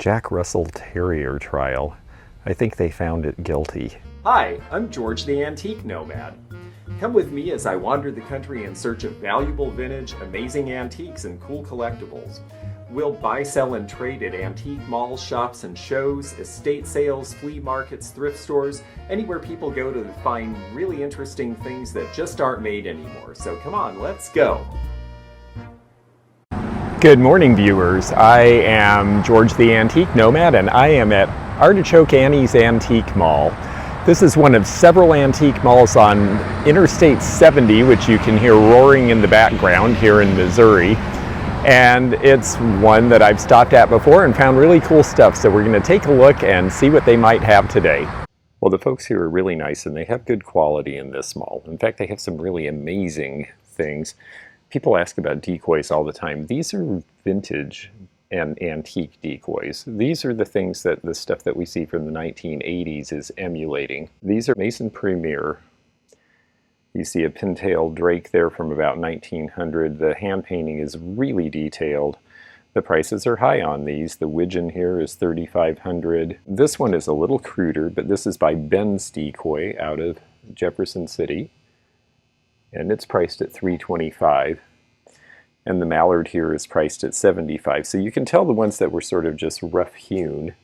Jack Russell Terrier trial. I think they found it guilty. Hi, I'm George the Antique Nomad. Come with me as I wander the country in search of valuable vintage, amazing antiques, and cool collectibles. We'll buy, sell, and trade at antique malls, shops, and shows, estate sales, flea markets, thrift stores, anywhere people go to find really interesting things that just aren't made anymore. So come on, let's go. Good morning, viewers. I am George the Antique Nomad, and I am at Artichoke Annie's Antique Mall. This is one of several antique malls on Interstate 70, which you can hear roaring in the background here in Missouri. And it's one that I've stopped at before and found really cool stuff, so we're going to take a look and see what they might have today. Well, the folks here are really nice, and they have good quality in this mall. In fact, they have some really amazing things. People ask about decoys all the time. These are vintage and antique decoys. These are the things that the stuff that we see from the 1980s is emulating. These are Mason Premier. You see a pintail drake there from about 1900. The hand painting is really detailed. The prices are high on these. The widgeon here is $3,500. This one is a little cruder, but this is by Ben's Decoy out of Jefferson City. And it's priced at $325. And the mallard here is priced at $75. So you can tell the ones that were sort of just rough hewn.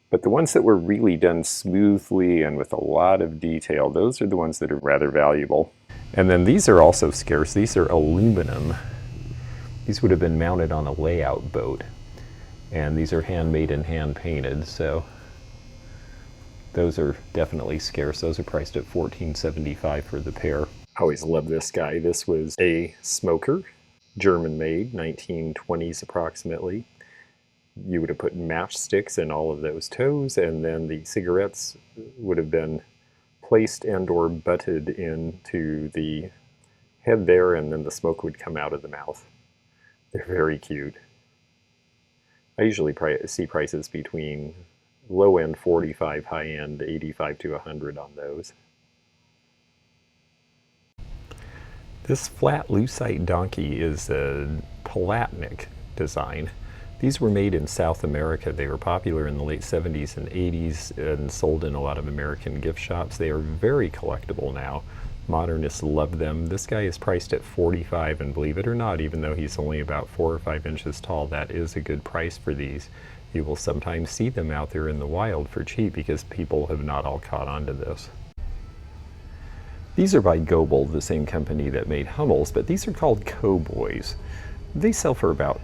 But the ones that were really done smoothly and with a lot of detail, those are the ones that are rather valuable. And then these are also scarce. These are aluminum. These would have been mounted on a layout boat. And these are handmade and hand painted, so those are definitely scarce. Those are priced at $14.75 for the pair. I always love this guy. This was a smoker, German made, 1920s approximately. You would have put matchsticks in all of those toes, and then the cigarettes would have been placed and or butted into the head there, and then the smoke would come out of the mouth. They're very cute. I usually see prices between low end 45, high end 85 to 100 on those. This flat lucite donkey is a Palatnik design. These were made in South America. They were popular in the late 70s and 80s and sold in a lot of American gift shops. They are very collectible now. Modernists love them. This guy is priced at $45, and believe it or not, even though he's only about 4 or 5 inches tall, that is a good price for these. You will sometimes see them out there in the wild for cheap because people have not all caught on to this. These are by Goebel, the same company that made Hummels, but these are called Cowboys. They sell for about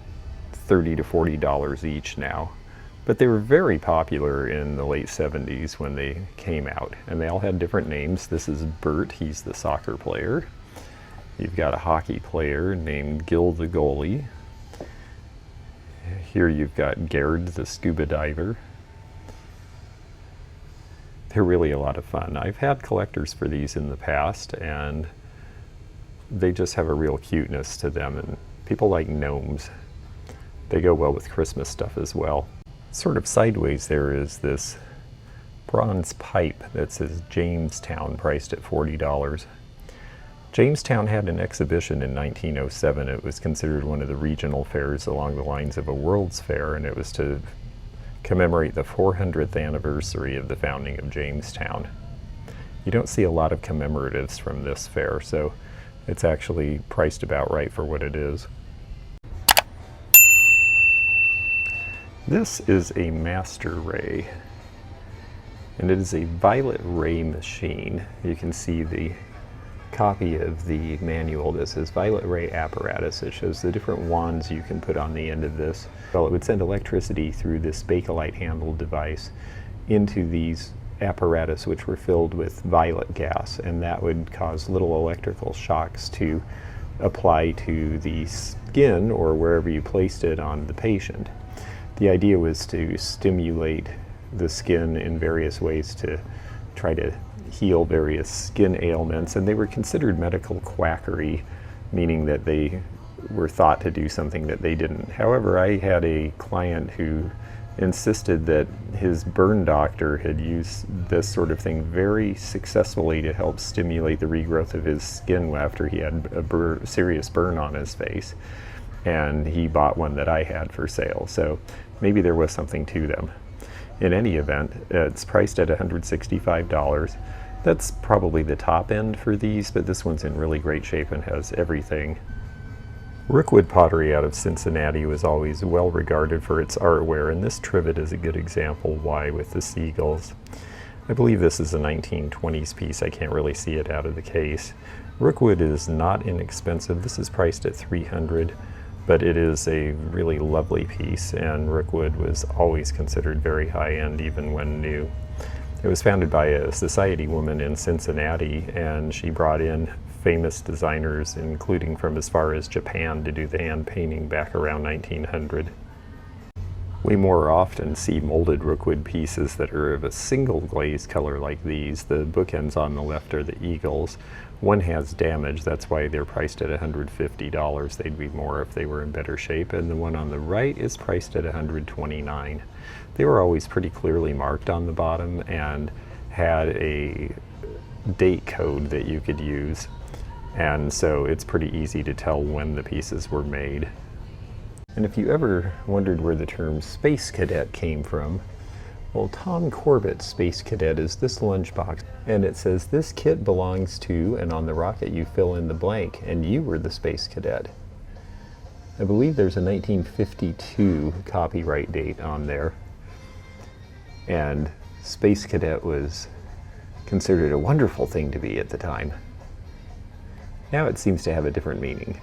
$30 to $40 each now, but they were very popular in the late 70s when they came out, and they all had different names. This is Bert, he's the soccer player. You've got a hockey player named Gil the goalie. Here you've got Gerd, the scuba diver. They're really a lot of fun. I've had collectors for these in the past, and they just have a real cuteness to them, and people like gnomes. They go well with Christmas stuff as well. Sort of sideways there is this bronze pipe that says Jamestown, priced at $40. Jamestown had an exhibition in 1907. It was considered one of the regional fairs along the lines of a World's Fair, and it was to commemorate the 400th anniversary of the founding of Jamestown. You don't see a lot of commemoratives from this fair, so it's actually priced about right for what it is. This is a master ray, and it is a violet ray machine. You can see the copy of the manual that says violet ray apparatus. It shows the different wands you can put on the end of this. Well, it would send electricity through this Bakelite handled device into these apparatus, which were filled with violet gas, and that would cause little electrical shocks to apply to the skin or wherever you placed it on the patient. The idea was to stimulate the skin in various ways to try to heal various skin ailments, and they were considered medical quackery, meaning that they were thought to do something that they didn't. However, I had a client who insisted that his burn doctor had used this sort of thing very successfully to help stimulate the regrowth of his skin after he had a serious burn on his face. And he bought one that I had for sale. So maybe there was something to them. In any event, it's priced at $165. That's probably the top end for these, but this one's in really great shape and has everything. Rookwood pottery out of Cincinnati was always well regarded for its artware, and this trivet is a good example why, with the seagulls. I believe this is a 1920s piece. I can't really see it out of the case. Rookwood is not inexpensive. This is priced at $300, but it is a really lovely piece, and Rookwood was always considered very high-end even when new. It was founded by a society woman in Cincinnati, and she brought in famous designers, including from as far as Japan, to do the hand painting back around 1900. We more often see molded Rookwood pieces that are of a single glaze color like these. The bookends on the left are the eagles. One has damage, that's why they're priced at $150. They'd be more if they were in better shape. And the one on the right is priced at $129. They were always pretty clearly marked on the bottom and had a date code that you could use. And so it's pretty easy to tell when the pieces were made. And if you ever wondered where the term Space Cadet came from, well, Tom Corbett's Space Cadet is this lunchbox, and it says this kit belongs to, and on the rocket you fill in the blank, and you were the Space Cadet. I believe there's a 1952 copyright date on there, and Space Cadet was considered a wonderful thing to be at the time. Now it seems to have a different meaning.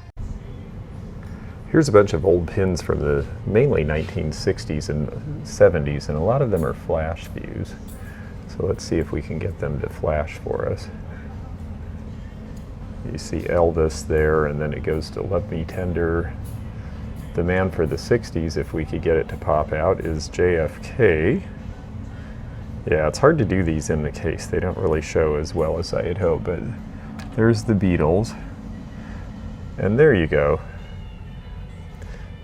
Here's a bunch of old pins from the mainly 1960s and 70s, and a lot of them are flash views. So let's see if we can get them to flash for us. You see Elvis there, and then it goes to Love Me Tender. The man for the 60s, if we could get it to pop out, is JFK. Yeah, it's hard to do these in the case. They don't really show as well as I had hoped, but there's the Beatles. And there you go.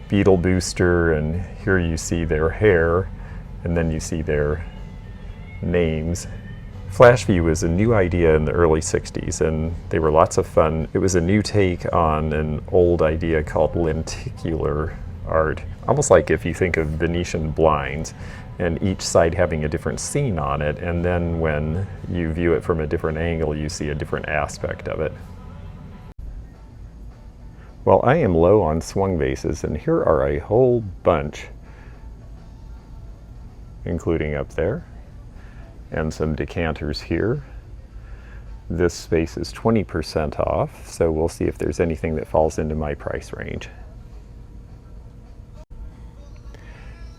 Beetle Booster, and here you see their hair, and then you see their names. Flash view was a new idea in the early 60s, and they were lots of fun. It was a new take on an old idea called lenticular art, almost like if you think of Venetian blinds, and each side having a different scene on it, and then when you view it from a different angle, you see a different aspect of it. Well, I am low on swung vases, and here are a whole bunch, including up there, and some decanters here. This space is 20% off, so we'll see if there's anything that falls into my price range.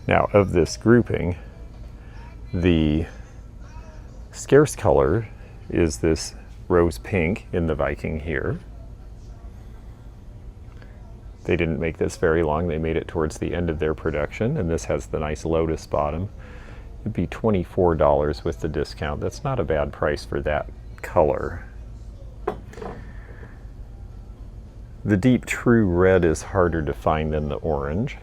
Now, of this grouping, the scarce color is this rose pink in the Viking here. They didn't make this very long. They made it towards the end of their production, and this has the nice lotus bottom. It'd be $24 with the discount. That's not a bad price for that color. The deep true red is harder to find than the orange.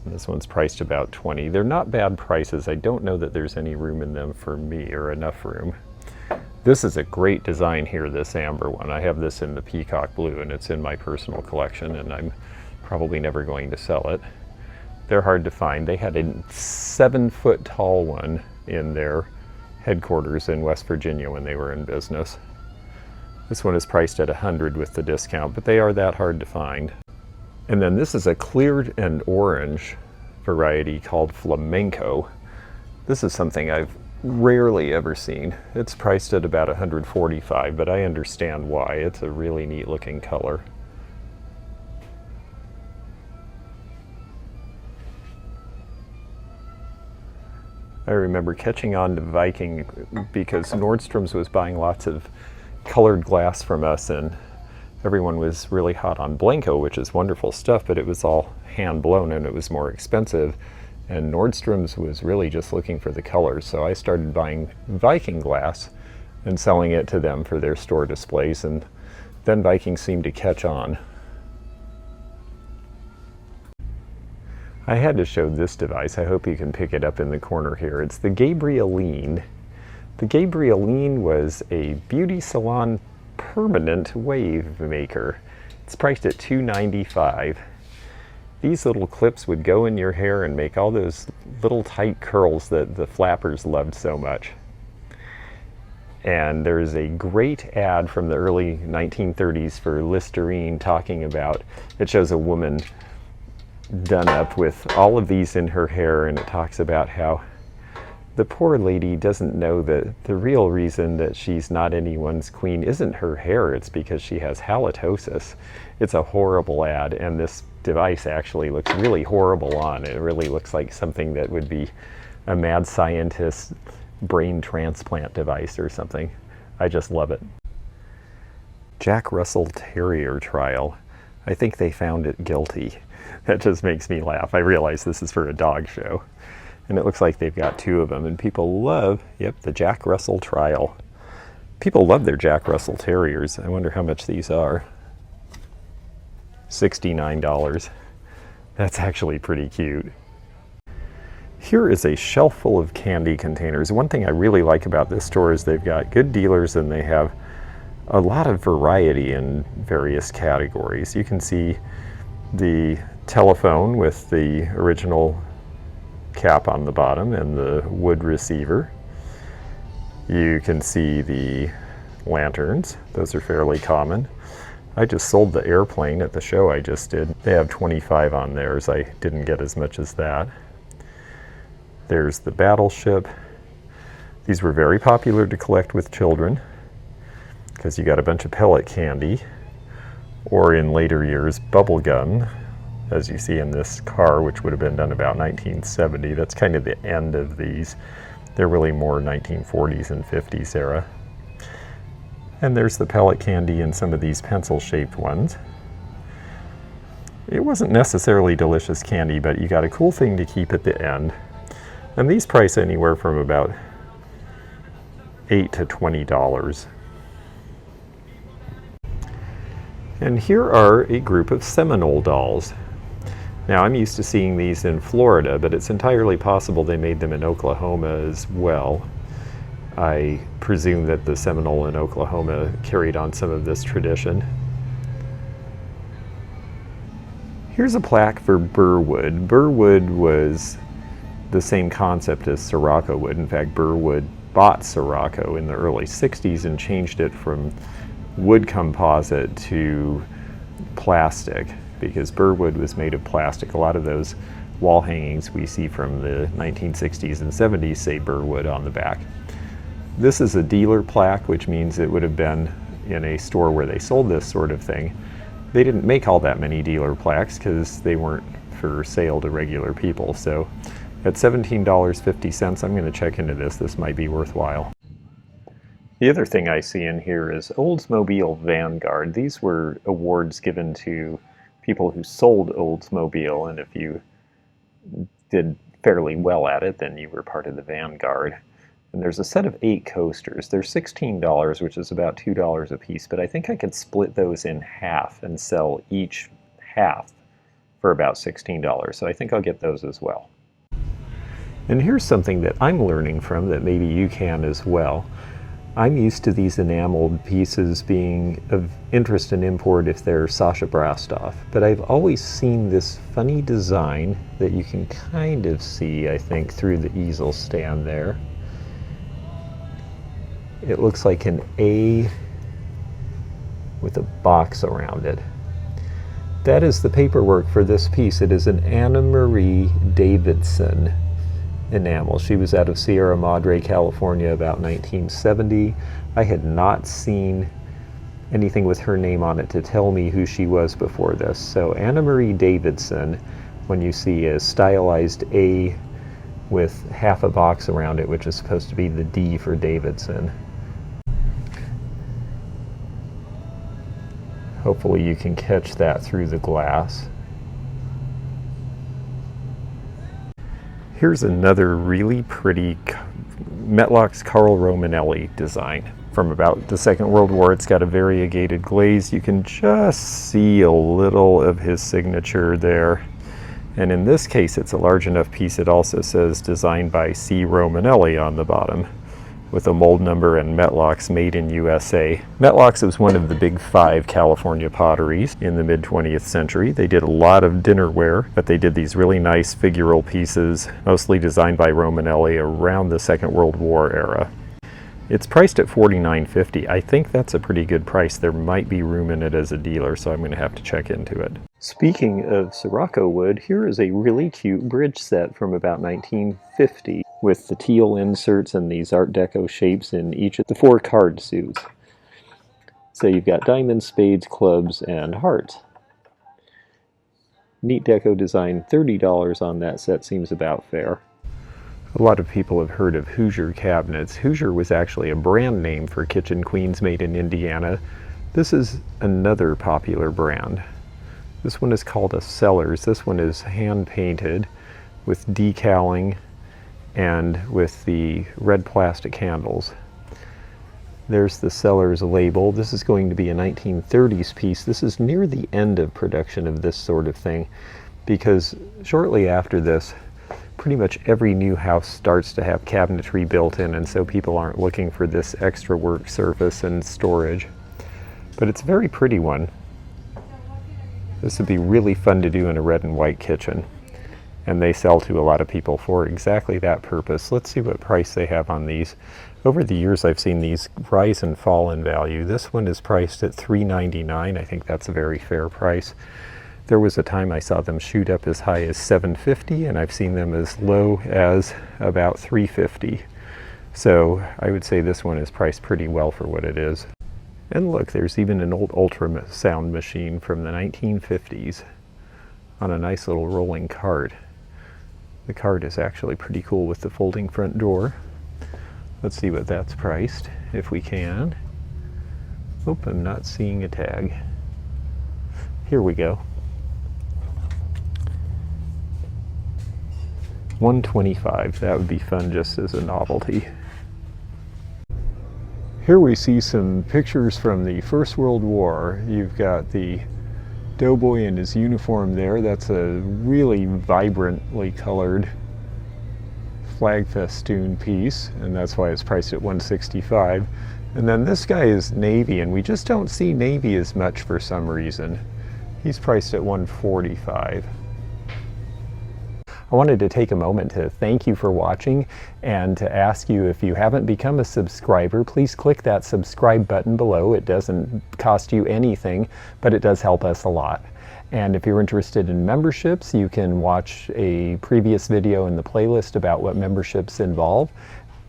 This one's priced about $20. They're not bad prices. I don't know that there's any room in them for me, or enough room. This is a great design here, this amber one. I have this in the peacock blue, and it's in my personal collection, and I'm probably never going to sell it. They're hard to find. They had a 7-foot tall one in their headquarters in West Virginia when they were in business. This one is priced at $100 with the discount, but they are that hard to find. And then this is a clear and orange variety called flamenco. This is something I've rarely ever seen. It's priced at about $145, but I understand why. It's a really neat looking color. I remember catching on to Viking because Nordstrom's was buying lots of colored glass from us, and everyone was really hot on Blanco, which is wonderful stuff, but it was all hand blown and it was more expensive. And Nordstrom's was really just looking for the colors, so I started buying Viking glass and selling it to them for their store displays, and then Viking seemed to catch on. I had to show this device. I hope you can pick it up in the corner here. It's the Gabrielle. The Gabrielle was a beauty salon permanent wave maker. It's priced at $295. these little clips would go in your hair and make all those little tight curls that the flappers loved so much. And there's a great ad from the early 1930s for Listerine talking about, it shows a woman done up with all of these in her hair, and it talks about how the poor lady doesn't know that the real reason that she's not anyone's queen isn't her hair, it's because she has halitosis. It's a horrible ad, and this device actually looks really horrible on. It really looks like something that would be a mad scientist's brain transplant device or something. I just love it. Jack Russell Terrier trial. I think they found it guilty. That just makes me laugh. I realize this is for a dog show. And it looks like they've got 2 of them, and people love, yep, the Jack Russell trial. People love their Jack Russell Terriers. I wonder how much these are. $69. That's actually pretty cute. Here is a shelf full of candy containers. One thing I really like about this store is they've got good dealers, and they have a lot of variety in various categories. You can see the telephone with the original cap on the bottom and the wood receiver. You can see the lanterns. Those are fairly common. I just sold the airplane at the show I just did. They have 25 on theirs. I didn't get as much as that. There's the battleship. These were very popular to collect with children because you got a bunch of pellet candy, or in later years, bubble gum, as you see in this car, which would have been done about 1970. That's kind of the end of these. They're really more 1940s and 50s era. And there's the pellet candy in some of these pencil-shaped ones. It wasn't necessarily delicious candy, but you got a cool thing to keep at the end. And these price anywhere from about $8 to $20. And here are a group of Seminole Dolls. Now, I'm used to seeing these in Florida, but it's entirely possible they made them in Oklahoma as well. I presume that the Seminole in Oklahoma carried on some of this tradition. Here's a plaque for Burwood. Burwood was the same concept as Sirocco wood. In fact, Burwood bought Sirocco in the early 60s and changed it from wood composite to plastic, because Burwood was made of plastic. A lot of those wall hangings we see from the 1960s and 70s say Burwood on the back. This is a dealer plaque, which means it would have been in a store where they sold this sort of thing. They didn't make all that many dealer plaques because they weren't for sale to regular people. So at $17.50, I'm going to check into this. This might be worthwhile. The other thing I see in here is Oldsmobile Vanguard. These were awards given to people who sold Oldsmobile, and if you did fairly well at it, then you were part of the Vanguard. And there's a set of 8 coasters. They're $16, which is about $2 a piece, but I think I could split those in half and sell each half for about $16. So I think I'll get those as well. And here's something that I'm learning from that maybe you can as well. I'm used to these enameled pieces being of interest in import if they're Sasha Brastoff, but I've always seen this funny design that you can kind of see, I think, through the easel stand there. It looks like an A with a box around it. That is the paperwork for this piece. It is an Anna Marie Davidson enamel. She was out of Sierra Madre, California about 1970. I had not seen anything with her name on it to tell me who she was before this. So Anna Marie Davidson, when you see a stylized A with half a box around it, which is supposed to be the D for Davidson. Hopefully you can catch that through the glass. Here's another really pretty Metlock's Carl Romanelli design from about the Second World War. It's got a variegated glaze. You can just see a little of his signature there. And in this case, it's a large enough piece. It also says designed by C. Romanelli on the bottom, with a mold number and Metlocks made in USA. Metlocks was one of the big 5 California potteries in the mid-20th century. They did a lot of dinnerware, but they did these really nice figural pieces, mostly designed by Romanelli around the Second World War era. It's priced at $49.50. I think that's a pretty good price. There might be room in it as a dealer, so I'm going to have to check into it. Speaking of Sirocco wood, here is a really cute bridge set from about 1950 with the teal inserts and these Art Deco shapes in each of the 4 card suits. So you've got diamonds, spades, clubs, and hearts. Neat deco design. $30 on that set seems about fair. A lot of people have heard of Hoosier cabinets. Hoosier was actually a brand name for kitchen queens made in Indiana. This is another popular brand. This one is called a Sellers. This one is hand painted with decaling and with the red plastic handles. There's the Sellers label. This is going to be a 1930s piece. This is near the end of production of this sort of thing, because shortly after this, pretty much every new house starts to have cabinetry built in, and so people aren't looking for this extra work surface and storage. But it's a very pretty one. This would be really fun to do in a red and white kitchen, and they sell to a lot of people for exactly that purpose. Let's see what price they have on these. Over the years I've seen these rise and fall in value. This one is priced at $3.99. I think that's a very fair price. There was a time I saw them shoot up as high as $7.50, and I've seen them as low as about $3.50. So I would say this one is priced pretty well for what it is. And look, there's even an old ultrasound machine from the 1950s on a nice little rolling cart. The cart is actually pretty cool with the folding front door. Let's see what that's priced, if we can. Oh, I'm not seeing a tag. Here we go. $125. That would be fun just as a novelty. Here we see some pictures from the First World War. You've got the doughboy in his uniform there. That's a really vibrantly colored flag festoon piece, and that's why it's priced at $165. And then this guy is Navy, and we just don't see Navy as much for some reason. He's priced at $145. I wanted to take a moment to thank you for watching and to ask you, if you haven't become a subscriber, please click that subscribe button below. It doesn't cost you anything, but it does help us a lot. And if you're interested in memberships, you can watch a previous video in the playlist about what memberships involve,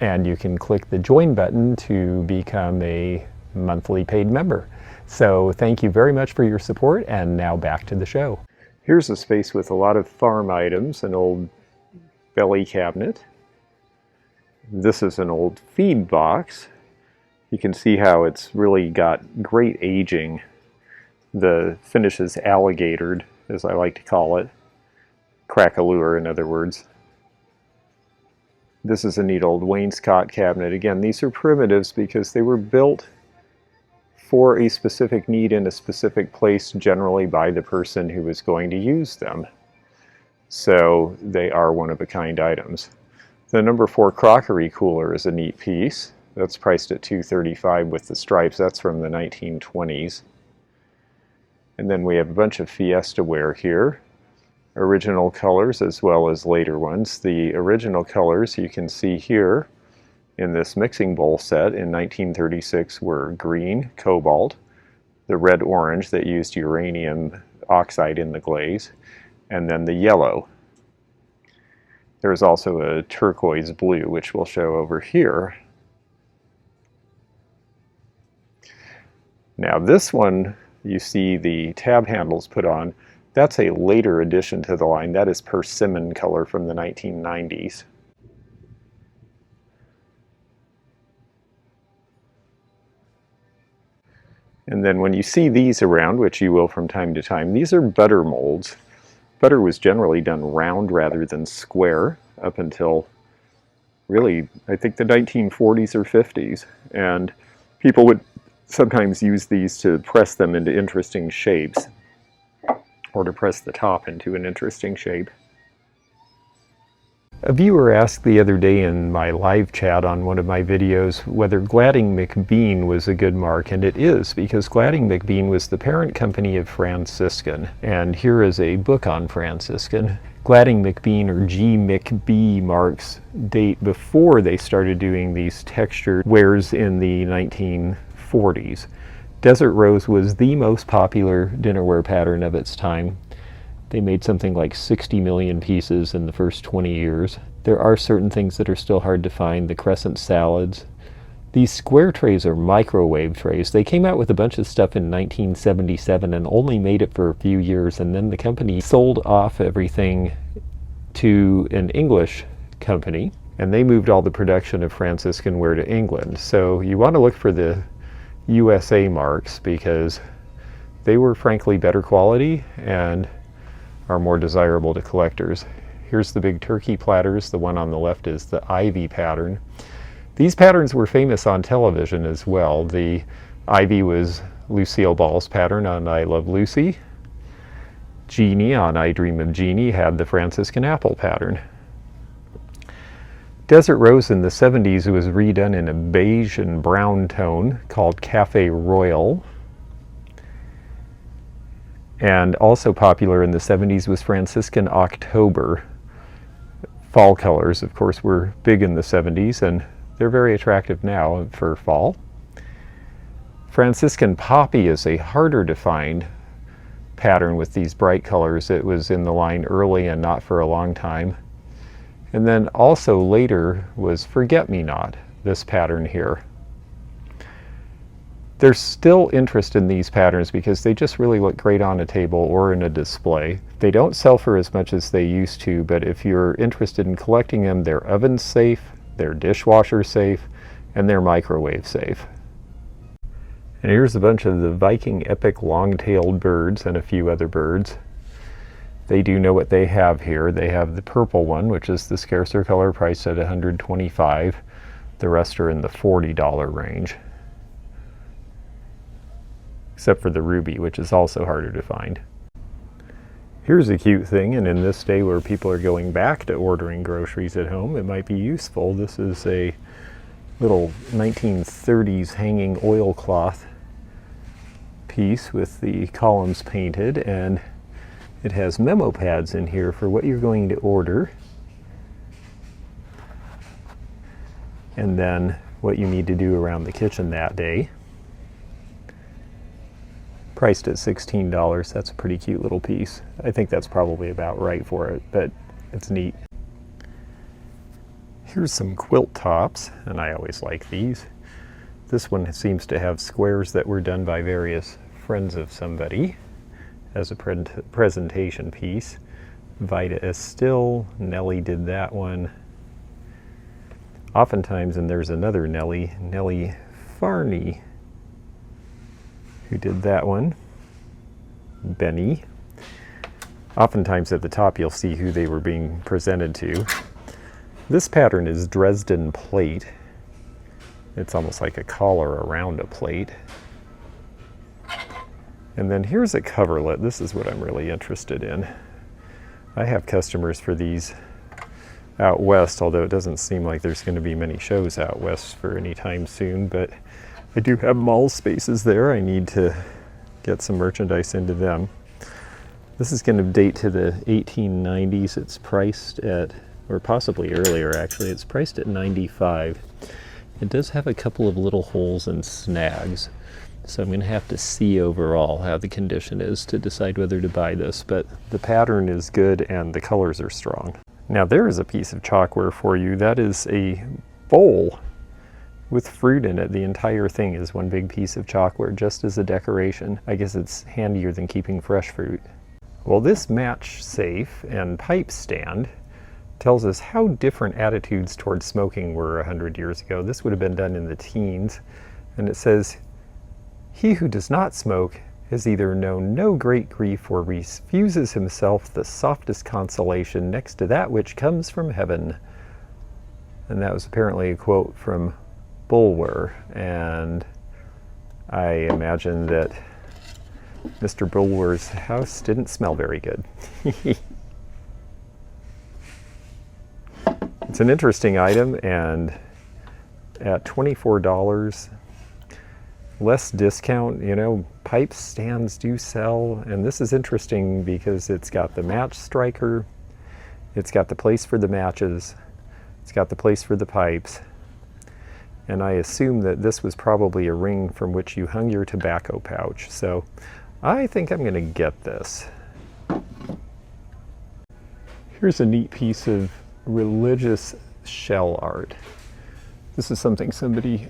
and you can click the join button to become a monthly paid member. So thank you very much for your support, and now back to the show. Here's a space with a lot of farm items, an old belly cabinet. This is an old feed box. You can see how it's really got great aging. The finish is alligatored, as I like to call it. Crack-a-lure, in other words. This is a neat old wainscot cabinet. Again, these are primitives because they were built for a specific need in a specific place, generally by the person who was going to use them. So they are one-of-a-kind items. The number 4 crockery cooler is a neat piece. That's priced at $235 with the stripes. That's from the 1920s. And then we have a bunch of Fiesta ware here. Original colors as well as later ones. The original colors you can see here in this mixing bowl set in 1936 were green, cobalt, the red-orange that used uranium oxide in the glaze, and then the yellow. There's also a turquoise blue, which we'll show over here. Now this one, you see the tab handles put on. That's a later addition to the line. That is persimmon color from the 1990s. And then when you see these around, which you will from time to time, these are butter molds. Butter was generally done round rather than square up until really, I think, the 1940s or 50s. And people would sometimes use these to press them into interesting shapes, or to press the top into an interesting shape. A viewer asked the other day in my live chat on one of my videos whether Gladding McBean was a good mark, and it is, because Gladding McBean was the parent company of Franciscan, and here is a book on Franciscan. Gladding McBean, or G. McB marks, date before they started doing these textured wares in the 1940s. Desert Rose was the most popular dinnerware pattern of its time. They made something like 60 million pieces in the first 20 years. There are certain things that are still hard to find. The crescent salads. These square trays are microwave trays. They came out with a bunch of stuff in 1977 and only made it for a few years, and then the company sold off everything to an English company, and they moved all the production of Franciscan ware to England. So you want to look for the USA marks because they were frankly better quality and are more desirable to collectors. Here's the big turkey platters. The one on the left is the Ivy pattern. These patterns were famous on television as well. The Ivy was Lucille Ball's pattern on I Love Lucy. Jeannie on I Dream of Jeannie had the Franciscan apple pattern. Desert Rose in the 70s was redone in a beige and brown tone called Cafe Royal. And also popular in the 70s was Franciscan October. Fall colors, of course, were big in the 70s, and they're very attractive now for fall. Franciscan Poppy is a harder to find pattern with these bright colors. It was in the line early and not for a long time. And then also later was Forget-Me-Not, this pattern here. There's still interest in these patterns because they just really look great on a table or in a display. They don't sell for as much as they used to, but if you're interested in collecting them, they're oven safe, they're dishwasher safe, and they're microwave safe. And here's a bunch of the Viking Epic long-tailed birds and a few other birds. They do know what they have here. They have the purple one, which is the scarcer color, priced at $125. The rest are in the $40 range. Except for the ruby, which is also harder to find. Here's a cute thing, and in this day where people are going back to ordering groceries at home, it might be useful. This is a little 1930s hanging oilcloth piece with the columns painted, and it has memo pads in here for what you're going to order, and then what you need to do around the kitchen that day. Priced at $16. That's a pretty cute little piece. I think that's probably about right for it, but it's neat. Here's some quilt tops, and I always like these. This one seems to have squares that were done by various friends of somebody as a presentation piece. Vida Estill, Nellie did that one. Oftentimes, and there's another Nellie Farney, who did that one. Benny. Oftentimes at the top you'll see who they were being presented to. This pattern is Dresden plate. It's almost like a collar around a plate. And then here's a coverlet. This is what I'm really interested in. I have customers for these out west, although it doesn't seem like there's going to be many shows out west for any time soon, but I do have mall spaces there. I need to get some merchandise into them. This is going to date to the 1890s. It's priced at, or possibly earlier actually, it's priced at $95. It does have a couple of little holes and snags, so I'm going to have to see overall how the condition is to decide whether to buy this, but the pattern is good and the colors are strong. Now there is a piece of chalkware for you. That is a bowl with fruit in it. The entire thing is one big piece of chalkware just as a decoration. I guess it's handier than keeping fresh fruit. Well, this match safe and pipe stand tells us how different attitudes towards smoking were 100 years ago. This would have been done in the teens, and it says, "He who does not smoke has either known no great grief or refuses himself the softest consolation next to that which comes from heaven." And that was apparently a quote from Bulwer, and I imagine that Mr. Bulwer's house didn't smell very good. It's an interesting item, and at $24, less discount, you know, pipe stands do sell, and this is interesting because it's got the match striker, it's got the place for the matches, it's got the place for the pipes, and I assume that this was probably a ring from which you hung your tobacco pouch. So I think I'm going to get this. Here's a neat piece of religious shell art. This is something somebody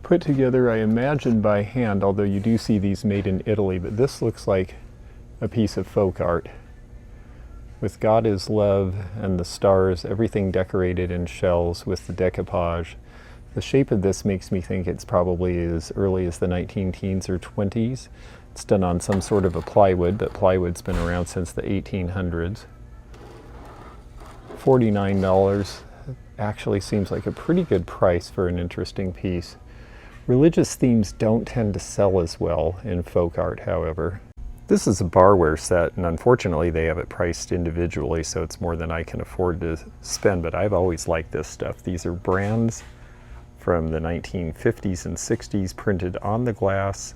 put together, I imagine by hand, although you do see these made in Italy, but this looks like a piece of folk art with God is love and the stars, everything decorated in shells with the decoupage. The shape of this makes me think it's probably as early as the 19-teens or 20s. It's done on some sort of a plywood, but plywood's been around since the 1800s. $49 actually seems like a pretty good price for an interesting piece. Religious themes don't tend to sell as well in folk art, however. This is a barware set, and unfortunately they have it priced individually, so it's more than I can afford to spend, but I've always liked this stuff. These are brands from the 1950s and 60s printed on the glass,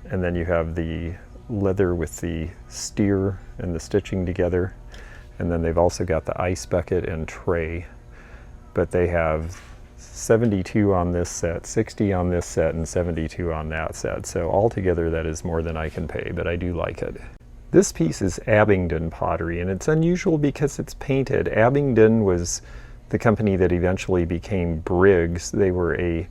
and then you have the leather with the steer and the stitching together, and then they've also got the ice bucket and tray. But they have 72 on this set, 60 on this set, and 72 on that set. So altogether that is more than I can pay, but I do like it. This piece is Abingdon pottery, and it's unusual because it's painted. Abingdon was the company that eventually became Briggs. They were a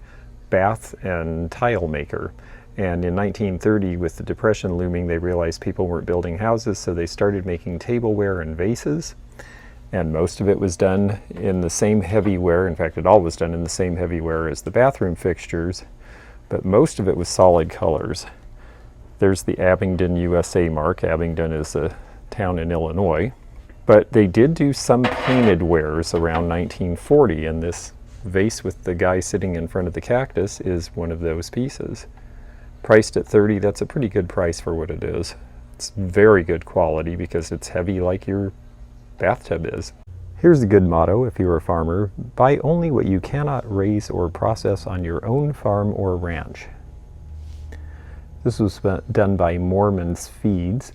bath and tile maker. And in 1930, with the Depression looming, they realized people weren't building houses, so they started making tableware and vases. And most of it was done in the same heavy ware. In fact, it all was done in the same heavy ware as the bathroom fixtures, but most of it was solid colors. There's the Abingdon, USA mark. Abingdon is a town in Illinois. But they did do some painted wares around 1940, and this vase with the guy sitting in front of the cactus is one of those pieces. Priced at $30, that's a pretty good price for what it is. It's very good quality because it's heavy like your bathtub is. Here's a good motto if you're a farmer: buy only what you cannot raise or process on your own farm or ranch. This was done by Mormon's Feeds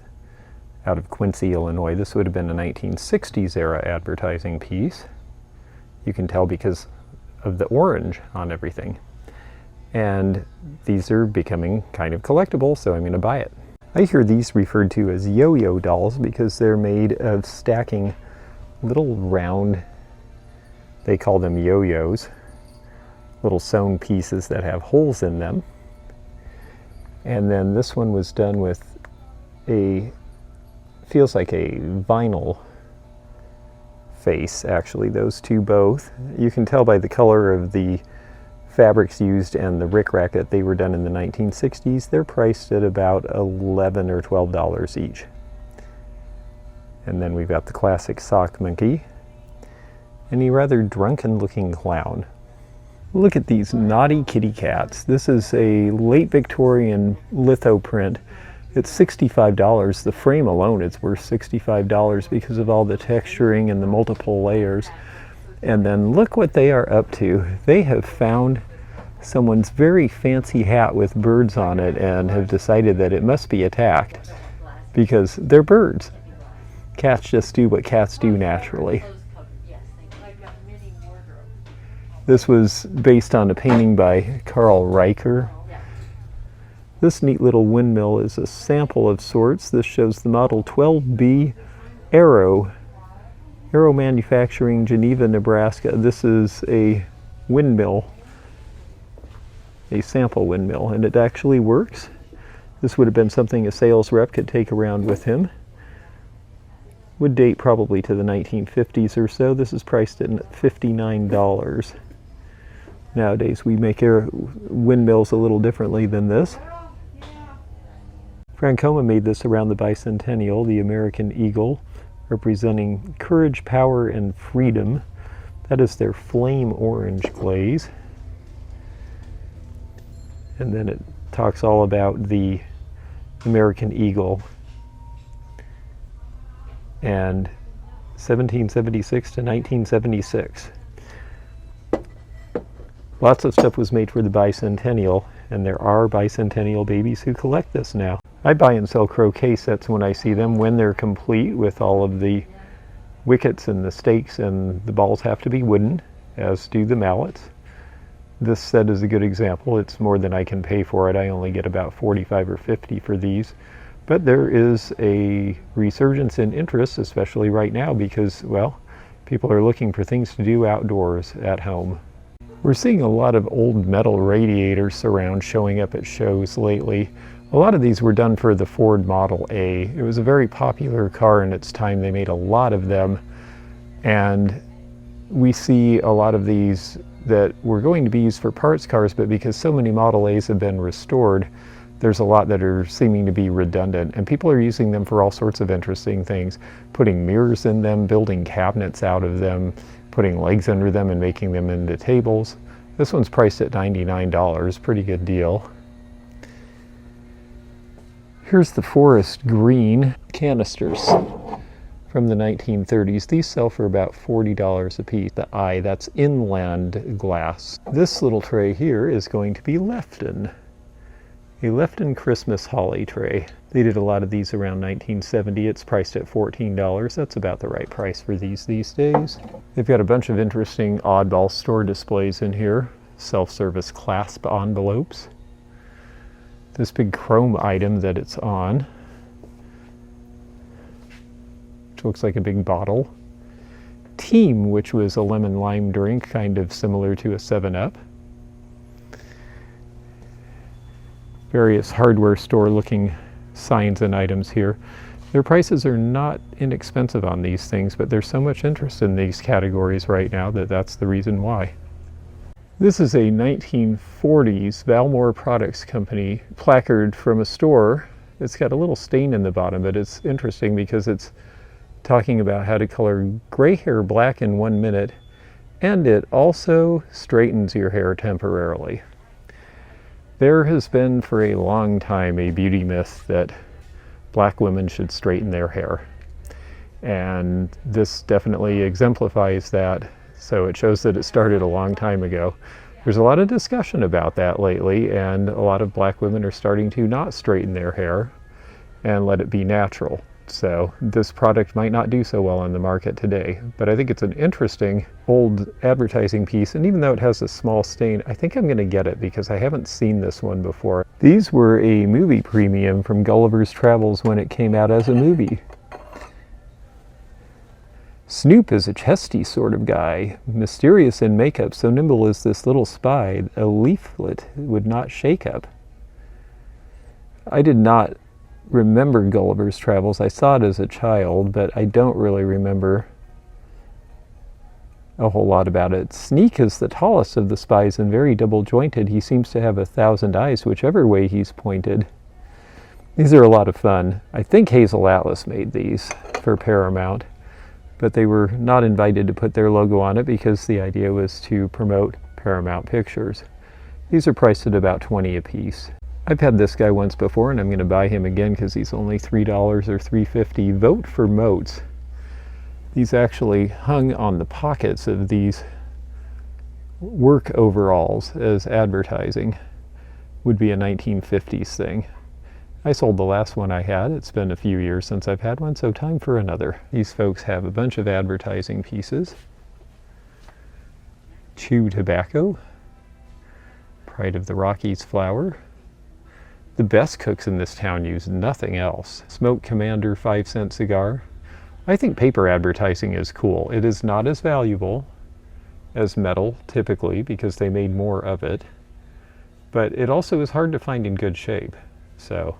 out of Quincy, Illinois. This would have been a 1960s era advertising piece. You can tell because of the orange on everything. And these are becoming kind of collectible, so I'm going to buy it. I hear these referred to as Yoyo Dolls because they're made of stacking little round, they call them yo-yos, little sewn pieces that have holes in them. And then this one was done with feels like a vinyl face, actually, those two both. You can tell by the color of the fabrics used and the rickrack that they were done in the 1960s. They're priced at about $11 or $12 each. And then we've got the classic sock monkey and a rather drunken looking clown. Look at these naughty kitty cats. This is a late Victorian litho print. It's $65. The frame alone is worth $65 because of all the texturing and the multiple layers. And then look what they are up to. They have found someone's very fancy hat with birds on it and have decided that it must be attacked because they're birds. Cats just do what cats do naturally. This was based on a painting by Carl Riker. This neat little windmill is a sample of sorts. This shows the model 12B Aero Manufacturing, Geneva, Nebraska. This is a windmill, a sample windmill, and it actually works. This would have been something a sales rep could take around with him. Would date probably to the 1950s or so. This is priced at $59. Nowadays we make our windmills a little differently than this. Francoma made this around the bicentennial, the American eagle, representing courage, power, and freedom. That is their flame orange glaze. And then it talks all about the American eagle and 1776 to 1976. Lots of stuff was made for the bicentennial, and there are bicentennial babies who collect this now. I buy and sell croquet sets when I see them, when they're complete with all of the wickets and the stakes, and the balls have to be wooden, as do the mallets. This set is a good example. It's more than I can pay for it. I only get about 45 or 50 for these. But there is a resurgence in interest, especially right now, because, well, people are looking for things to do outdoors at home. We're seeing a lot of old metal radiators around showing up at shows lately. A lot of these were done for the Ford Model A. It was a very popular car in its time. They made a lot of them, and we see a lot of these that were going to be used for parts cars, but because so many Model A's have been restored, there's a lot that are seeming to be redundant, and people are using them for all sorts of interesting things, putting mirrors in them, building cabinets out of them, putting legs under them and making them into tables. This one's priced at $99, pretty good deal. Here's the forest green canisters from the 1930s. These sell for about $40 a piece. The eye, that's inland glass. This little tray here is going to be Lefton. A Lefton Christmas holly tray. They did a lot of these around 1970. It's priced at $14. That's about the right price for these days. They've got a bunch of interesting oddball store displays in here. Self-service clasp envelopes. This big chrome item that it's on, which looks like a big bottle. Team, which was a lemon lime drink, kind of similar to a 7-Up. Various hardware store looking signs and items here. Their prices are not inexpensive on these things, but there's so much interest in these categories right now that that's the reason why. This is a 1940s Valmore Products Company placard from a store. It's got a little stain in the bottom, but it's interesting because it's talking about how to color gray hair black in 1 minute, and it also straightens your hair temporarily. There has been for a long time a beauty myth that black women should straighten their hair. And this definitely exemplifies that. So it shows that it started a long time ago. There's a lot of discussion about that lately, and a lot of black women are starting to not straighten their hair and let it be natural. So this product might not do so well on the market today, but I think it's an interesting old advertising piece, and even though it has a small stain, I think I'm going to get it because I haven't seen this one before. These were a movie premium from Gulliver's Travels when it came out as a movie. Snoop is a chesty sort of guy, mysterious in makeup, so nimble as this little spy, a leaflet would not shake up. I did not remember Gulliver's Travels. I saw it as a child, but I don't really remember a whole lot about it. Sneak is the tallest of the spies and very double jointed. He seems to have 1,000 eyes whichever way he's pointed. These are a lot of fun. I think Hazel Atlas made these for Paramount, but they were not invited to put their logo on it because the idea was to promote Paramount Pictures. These are priced at about $20 a piece. I've had this guy once before, and I'm going to buy him again because he's only $3 or $3.50. Vote for Moats. These actually hung on the pockets of these work overalls as advertising. Would be a 1950s thing. I sold the last one I had. It's been a few years since I've had one, so time for another. These folks have a bunch of advertising pieces. Chew Tobacco. Pride of the Rockies flour. The best cooks in this town use nothing else. Smoke Commander 5-cent cigar. I think paper advertising is cool. It is not as valuable as metal typically because they made more of it, but it also is hard to find in good shape. So,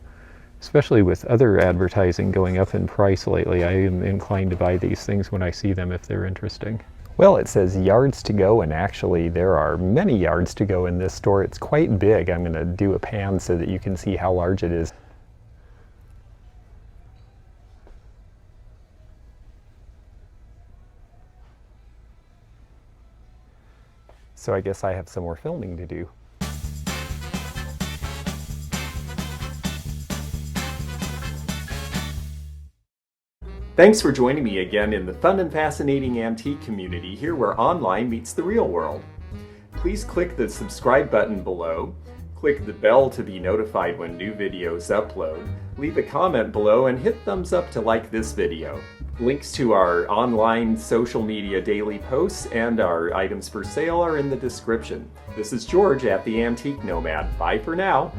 especially with other advertising going up in price lately, I am inclined to buy these things when I see them if they're interesting. Well, it says yards to go, and actually there are many yards to go in this store. It's quite big. I'm going to do a pan so that you can see how large it is. So I guess I have some more filming to do. Thanks for joining me again in the fun and fascinating antique community, here where online meets the real world. Please click the subscribe button below, click the bell to be notified when new videos upload, leave a comment below, and hit thumbs up to like this video. Links to our online social media daily posts and our items for sale are in the description. This is George at the Antique Nomad. Bye for now.